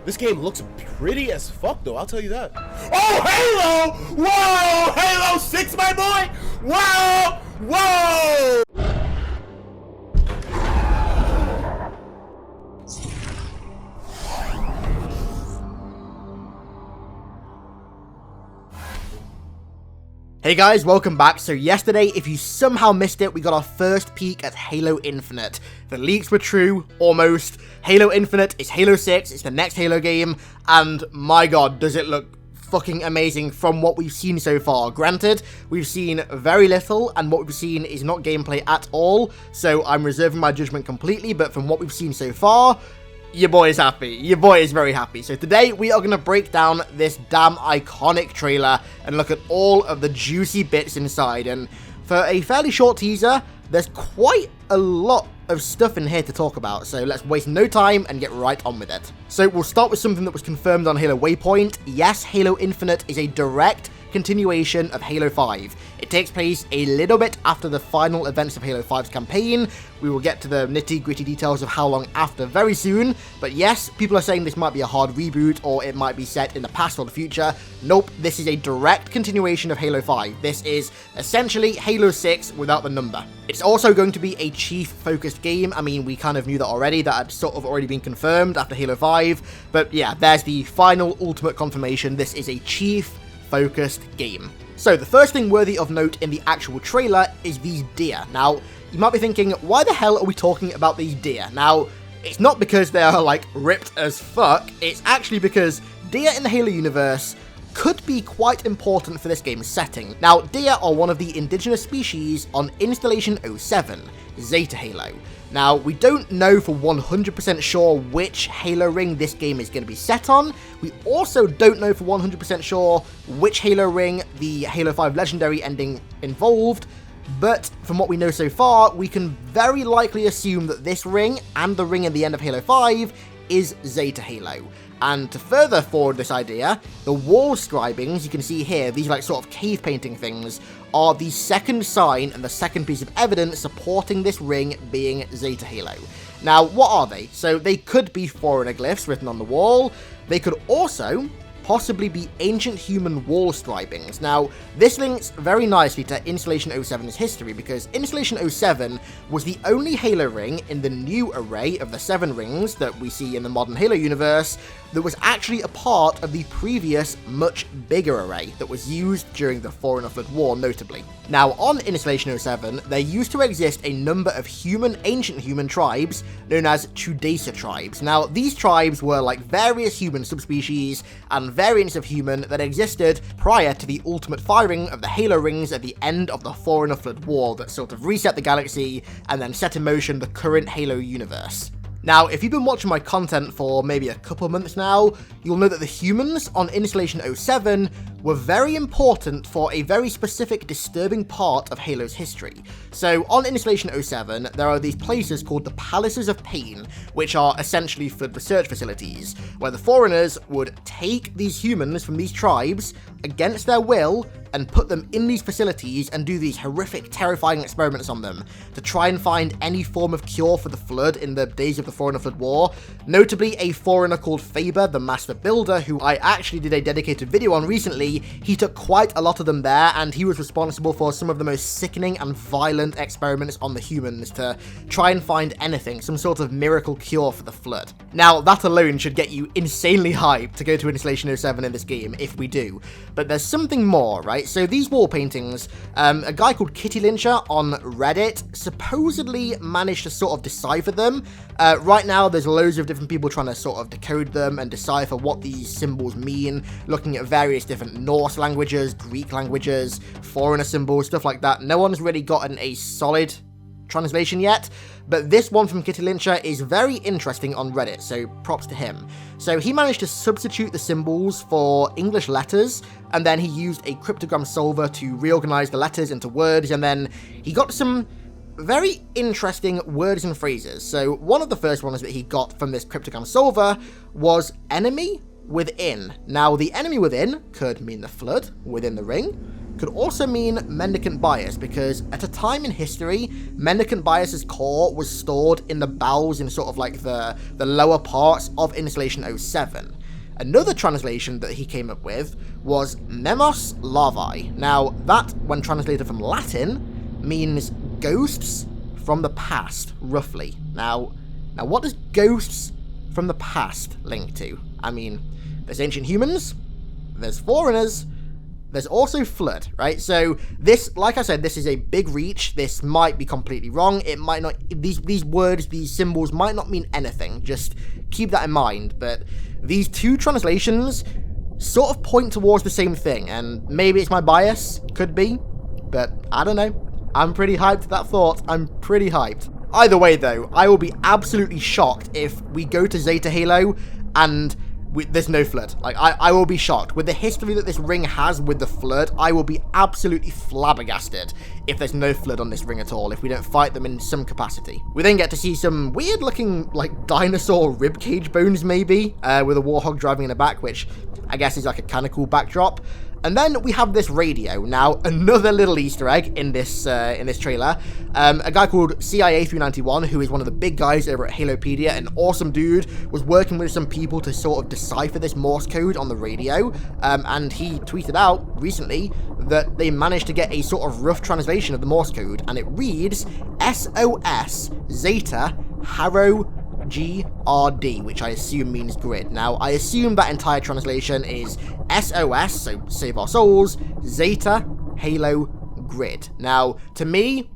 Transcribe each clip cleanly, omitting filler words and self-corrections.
This game looks pretty as fuck, though, I'll tell you that. Oh, Halo! Whoa! Halo 6, my boy! Whoa! Whoa! Hey guys, welcome back. So yesterday, if you somehow missed it, we got our first peek at Halo Infinite. The leaks were true, almost. Halo Infinite is Halo 6, it's the next Halo game, and my god, does it look fucking amazing from what we've seen so far. Granted, we've seen very little, and what we've seen is not gameplay at all, so I'm reserving my judgment completely, but from what we've seen so far, your boy is happy. Your boy is very happy. So today we are going to break down this damn iconic trailer and look at all of the juicy bits inside. And for a fairly short teaser, there's quite a lot of stuff in here to talk about. So let's waste no time and get right on with it. So we'll start with something that was confirmed on Halo Waypoint. Yes, Halo Infinite is a direct continuation of Halo 5. It takes place a little bit after the final events of Halo 5's campaign. We will get to the nitty-gritty details of how long after very soon, but yes, people are saying this might be a hard reboot or it might be set in the past or the future. Nope, this is a direct continuation of Halo 5. This is essentially Halo 6 without the number. It's also going to be a chief-focused game. I mean, we kind of knew that already, that had sort of already been confirmed after Halo 5, but yeah, there's the final ultimate confirmation. This is a chief-focused game. So the first thing worthy of note in the actual trailer is these deer. Now, you might be thinking, why the hell are we talking about these deer? Now, it's not because they are like ripped as fuck, it's actually because deer in the Halo universe could be quite important for this game's setting. Now, deer are one of the indigenous species on Installation 07, Zeta Halo. Now, we don't know for 100% sure which Halo ring this game is going to be set on. We also don't know for 100% sure which Halo ring the Halo 5 Legendary ending involved, but from what we know so far, we can very likely assume that this ring and the ring at the end of Halo 5 is Zeta Halo. And to further forward this idea, the wall scribings you can see here, these like sort of cave painting things, are the second sign and the second piece of evidence supporting this ring being Zeta Halo. Now, what are they? So they could be foreigner glyphs written on the wall. They could also possibly be ancient human wall scribings. Now, this links very nicely to Installation 07's history, because Installation 07 was the only Halo ring in the new array of the 7 rings that we see in the modern Halo universe that was actually a part of the previous, much bigger array that was used during the Foreigner Flood War, notably. Now, on Installation 07, there used to exist a number of ancient human tribes known as Tudesa tribes. Now, these tribes were like various human subspecies and variants of human that existed prior to the ultimate firing of the Halo rings at the end of the Foreigner Flood War that sort of reset the galaxy and then set in motion the current Halo universe. Now, if you've been watching my content for maybe a couple months now, you'll know that the humans on Installation 07 were very important for a very specific disturbing part of Halo's history. So on Installation 07, there are these places called the Palaces of Pain, which are essentially flood research facilities, where the foreigners would take these humans from these tribes against their will and put them in these facilities and do these horrific, terrifying experiments on them to try and find any form of cure for the Flood in the days of the Foreigner Flood War. Notably, a foreigner called Faber, the Master Builder, who I actually did a dedicated video on recently, he took quite a lot of them there, and he was responsible for some of the most sickening and violent experiments on the humans to try and find anything, some sort of miracle cure for the Flood. Now, that alone should get you insanely hyped to go to Installation 07 in this game, if we do. But there's something more, right? So these wall paintings, a guy called Kitty Lyncher on Reddit supposedly managed to sort of decipher them. Right now, there's loads of different people trying to sort of decode them and decipher what these symbols mean, looking at various different Norse languages, Greek languages, foreigner symbols, stuff like that. No one's really gotten a solid translation yet, but this one from Kitty Lyncher is very interesting on Reddit, so props to him. So he managed to substitute the symbols for English letters, and then he used a cryptogram solver to reorganize the letters into words, and then he got some very interesting words and phrases. So one of the first ones that he got from this cryptogram solver was enemy within. Now, the enemy within could mean the Flood within the ring. could also mean Mendicant Bias, because at a time in history, Mendicant Bias's core was stored in the bowels in sort of like the lower parts of Installation 07. Another translation that he came up with was Nemos Larvae. Now, that, when translated from Latin, means ghosts from the past, roughly. Now what does ghosts from the past link to? I mean, there's ancient humans, there's foreigners, there's also flood, right? So this, like I said, this is a big reach. This might be completely wrong. It might not, these words, these symbols might not mean anything. Just keep that in mind. But these two translations sort of point towards the same thing, and maybe it's my bias, could be, but I don't know. I'm pretty hyped at that thought. I'm pretty hyped. Either way, though, I will be absolutely shocked if we go to Zeta Halo and there's no flood. Like, I will be shocked. With the history that this ring has with the flood, I will be absolutely flabbergasted if there's no flood on this ring at all, if we don't fight them in some capacity. We then get to see some weird-looking, like, dinosaur ribcage bones, maybe, with a warhog driving in the back, which I guess is like a kind of cool backdrop. And then we have this radio. Now, another little Easter egg in this trailer. A guy called CIA391, who is one of the big guys over at Halopedia, an awesome dude, was working with some people to sort of decipher this Morse code on the radio. And he tweeted out recently that they managed to get a sort of rough translation of the Morse code, and it reads SOS Zeta Harrow GRD, which I assume means grid. Now, I assume that entire translation is SOS, so save our souls, Zeta, Halo, grid. Now, to me,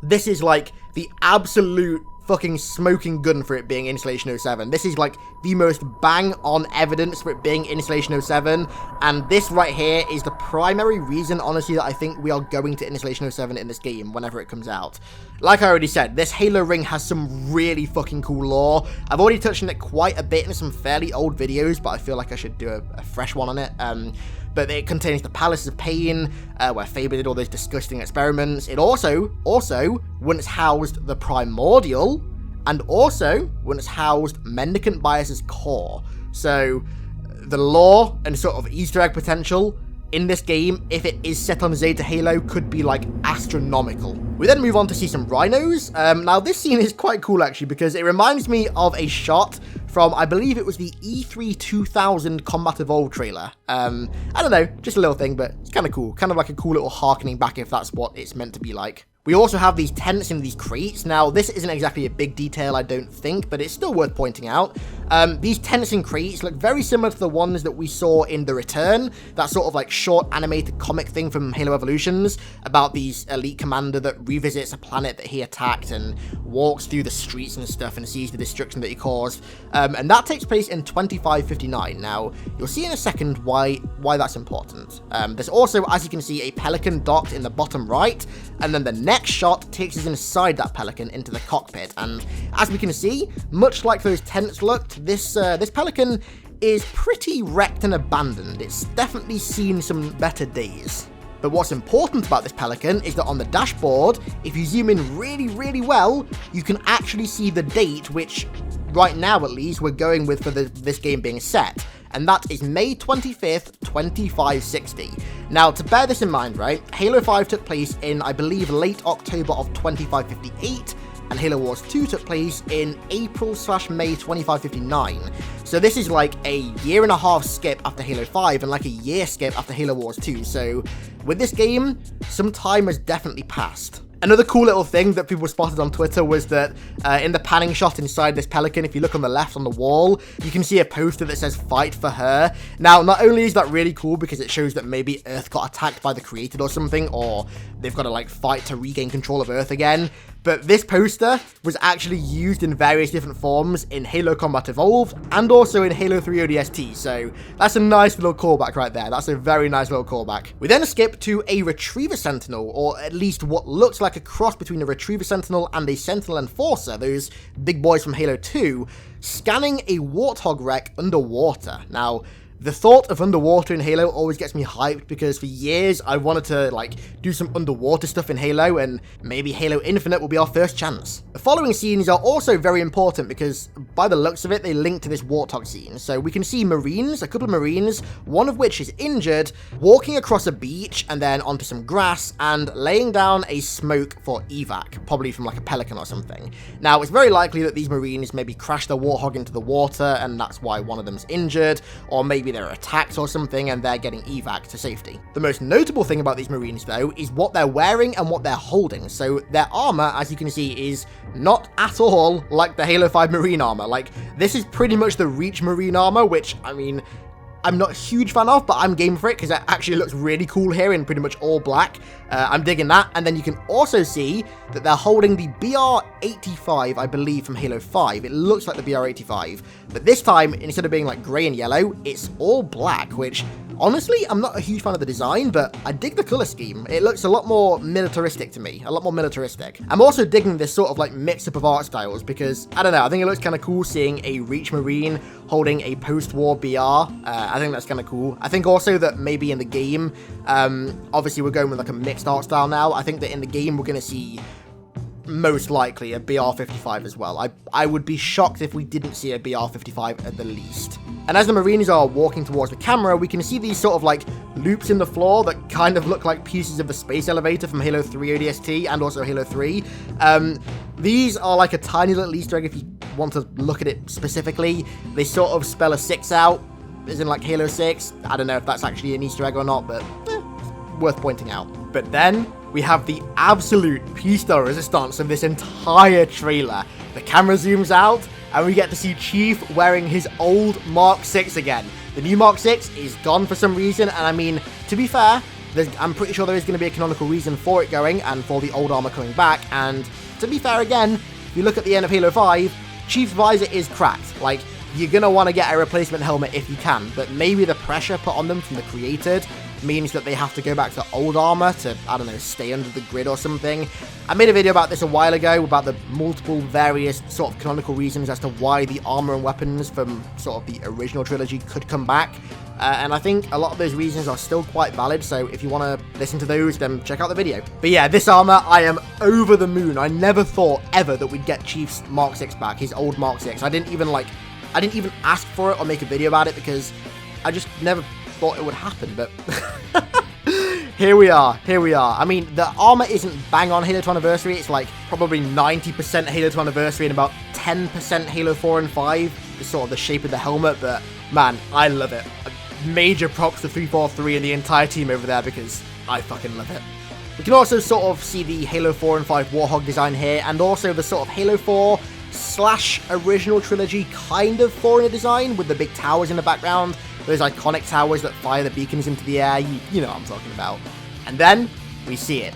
this is like the absolute fucking smoking gun for it being Installation 07. This is like the most bang-on evidence for it being Installation 07, and this right here is the primary reason, honestly, that I think we are going to Installation 07 in this game whenever it comes out. Like I already said, this Halo ring has some really fucking cool lore. I've already touched on it quite a bit in some fairly old videos, but I feel like I should do a fresh one on it. But it contains the Palace of Pain, where Faber did all those disgusting experiments. It also once housed the Primordial, and also once housed Mendicant Bias's core. So, the lore and sort of Easter egg potential in this game, if it is set on Zeta Halo, could be, like, astronomical. We then move on to see some rhinos. Now, this scene is quite cool, actually, because it reminds me of a shot from, I believe it was the E3 2000 Combat Evolved trailer. I don't know, just a little thing, but it's kind of cool. Kind of like a cool little harkening back, if that's what it's meant to be like. We also have these tents in these crates. Now, this isn't exactly a big detail, I don't think, but it's still worth pointing out. These tents and crates look very similar to the ones that we saw in The Return, that sort of like short animated comic thing from Halo Evolutions, about these elite commander that revisits a planet that he attacked and walks through the streets and stuff and sees the destruction that he caused. And that takes place in 2559. Now, you'll see in a second why that's important. There's also, as you can see, a pelican docked in the bottom right, and then the next shot takes us inside that pelican into the cockpit, and as we can see, much like those tents looked, this pelican is pretty wrecked and abandoned. It's definitely seen some better days. But what's important about this pelican is that on the dashboard, if you zoom in really, really well, you can actually see the date, which right now at least we're going with for this game being set. And that is May 25th, 2560. Now, to bear this in mind, right, Halo 5 took place in, I believe, late October of 2558, and Halo Wars 2 took place in April/May 2559. So this is like a year and a half skip after Halo 5, and like a year skip after Halo Wars 2, so with this game, some time has definitely passed. Another cool little thing that people spotted on Twitter was that in the panning shot inside this pelican, if you look on the left on the wall, you can see a poster that says "Fight for Her." Now, not only is that really cool because it shows that maybe Earth got attacked by the Created or something, or they've got to like fight to regain control of Earth again, but this poster was actually used in various different forms in Halo Combat Evolved and also in Halo 3 ODST, so that's a nice little callback right there. That's a very nice little callback. We then skip to a Retriever Sentinel, or at least what looks like a cross between a Retriever Sentinel and a Sentinel Enforcer, those big boys from Halo 2, scanning a Warthog wreck underwater. Now, The thought of underwater in Halo always gets me hyped because for years I wanted to like do some underwater stuff in Halo, and maybe Halo Infinite will be our first chance. The following scenes are also very important because by the looks of it they link to this Warthog scene. So we can see Marines, a couple of Marines, one of which is injured, walking across a beach and then onto some grass and laying down a smoke for evac, probably from like a pelican or something. Now it's very likely that these Marines maybe crashed their Warthog into the water and that's why one of them's injured, or maybe they're attacked or something and they're getting evac to safety. The most notable thing about these Marines though is what they're wearing and what they're holding. So their armor, as you can see, is not at all like the Halo 5 Marine armor. Like, this is pretty much the Reach Marine armor, which, I mean, I'm not a huge fan of, but I'm game for it because it actually looks really cool here in pretty much all black. I'm digging that. And then you can also see that they're holding the BR-85, I believe, from Halo 5. It looks like the BR-85, but this time, instead of being like grey and yellow, it's all black, which honestly, I'm not a huge fan of the design, but I dig the color scheme. It looks a lot more militaristic to me, a lot more militaristic. I'm also digging this sort of like mix-up of art styles because, I don't know, I think it looks kind of cool seeing a Reach Marine holding a post-war BR. I think that's kind of cool. I think also that maybe in the game, obviously we're going with like a mixed art style now. I think that in the game we're going to see most likely a BR-55 as well. I would be shocked if we didn't see a BR-55 at the least. And as the Marines are walking towards the camera, we can see these sort of like loops in the floor that kind of look like pieces of the space elevator from Halo 3 ODST and also Halo 3. These are like a tiny little Easter egg if you want to look at it specifically. They sort of spell a 6 out, as in like Halo 6. I don't know if that's actually an Easter egg or not, but worth pointing out. But then we have the absolute piece de resistance of this entire trailer. The camera zooms out, and we get to see Chief wearing his old Mark 6 again. The new Mark 6 is gone for some reason, and I mean, to be fair, I'm pretty sure there is going to be a canonical reason for it going, and for the old armor coming back, and to be fair again, if you look at the end of Halo 5, Chief's visor is cracked. Like, you're going to want to get a replacement helmet if you can, but maybe the pressure put on them from the created means that they have to go back to old armor to, I don't know, stay under the grid or something. I made a video about this a while ago, about the multiple various sort of canonical reasons as to why the armor and weapons from sort of the original trilogy could come back. And I think a lot of those reasons are still quite valid, so if you want to listen to those, then check out the video. But yeah, this armor, I am over the moon. I never thought ever that we'd get Chief's Mark 6 back, his old Mark 6. I didn't even ask for it or make a video about it because I just never thought it would happen, but here we are. I mean, the armor isn't bang on Halo 2 Anniversary. It's like probably 90% Halo 2 Anniversary and about 10% Halo 4 and 5. It's sort of the shape of the helmet, but man, I love it. Major props to 343 and the entire team over there because I fucking love it. We can also sort of see the Halo 4 and 5 Warthog design here, and also the sort of Halo 4 / original trilogy kind of foreigner design with the big towers in the background, those iconic towers that fire the beacons into the air. You know what I'm talking about. And then we see it.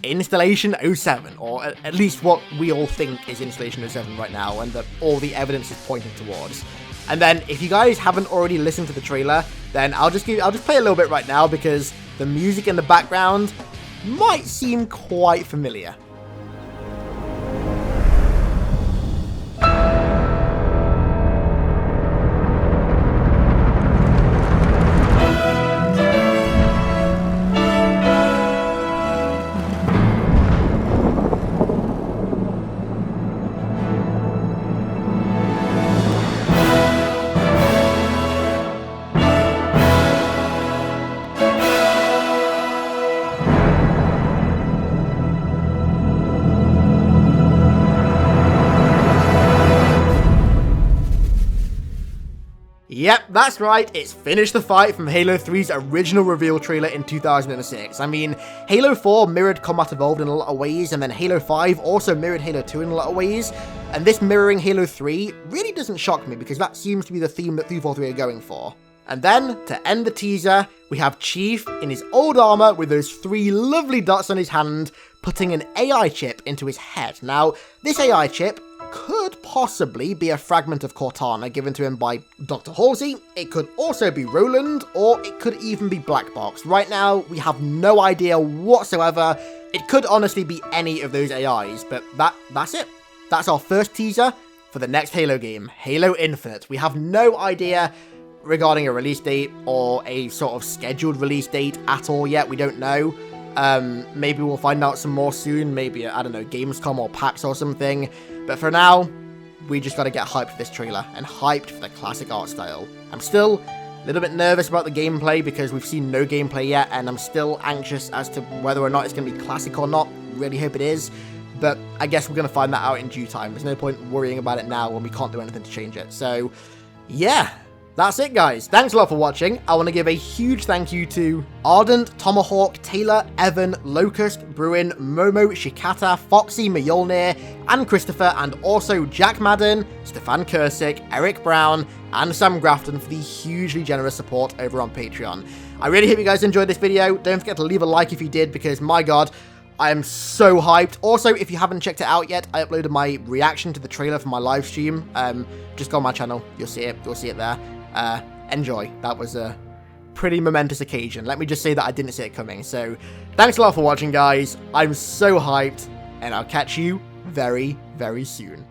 Installation 07, or at least what we all think is Installation 07 right now, and that all the evidence is pointing towards. And then, if you guys haven't already listened to the trailer, then I'll just play a little bit right now because the music in the background might seem quite familiar. Yep, that's right, it's Finish the Fight from Halo 3's original reveal trailer in 2006. I mean, Halo 4 mirrored Combat Evolved in a lot of ways, and then Halo 5 also mirrored Halo 2 in a lot of ways, and this mirroring Halo 3 really doesn't shock me because that seems to be the theme that 343 are going for. And then, to end the teaser, we have Chief in his old armor with those 3 lovely dots on his hand, putting an AI chip into his head. Now, this AI chip could possibly be a fragment of Cortana given to him by Dr. Halsey. It could also be Roland, or it could even be Black Box. Right now, we have no idea whatsoever. It could honestly be any of those AIs, but that's it. That's our first teaser for the next Halo game, Halo Infinite. We have no idea regarding a release date or a sort of scheduled release date at all yet. We don't know. Maybe we'll find out some more soon. Maybe, I don't know, Gamescom or PAX or something. But for now, we just got to get hyped for this trailer and hyped for the classic art style. I'm still a little bit nervous about the gameplay because we've seen no gameplay yet, and I'm still anxious as to whether or not it's going to be classic or not. Really hope it is, but I guess we're going to find that out in due time. There's no point worrying about it now when we can't do anything to change it. So, yeah. That's it, guys. Thanks a lot for watching. I want to give a huge thank you to Ardent, Tomahawk, Taylor, Evan, Locust, Bruin, Momo, Shikata, Foxy, Mjolnir, and Christopher, and also Jack Madden, Stefan Curcic, Eric Brown, and Sam Grafton for the hugely generous support over on Patreon. I really hope you guys enjoyed this video. Don't forget to leave a like if you did, because my god, I am so hyped. Also, if you haven't checked it out yet, I uploaded my reaction to the trailer for my live stream. Just go on my channel. You'll see it. You'll see it there. Enjoy. That was a pretty momentous occasion. Let me just say that I didn't see it coming. So, thanks a lot for watching, guys. I'm so hyped, and I'll catch you very, very soon.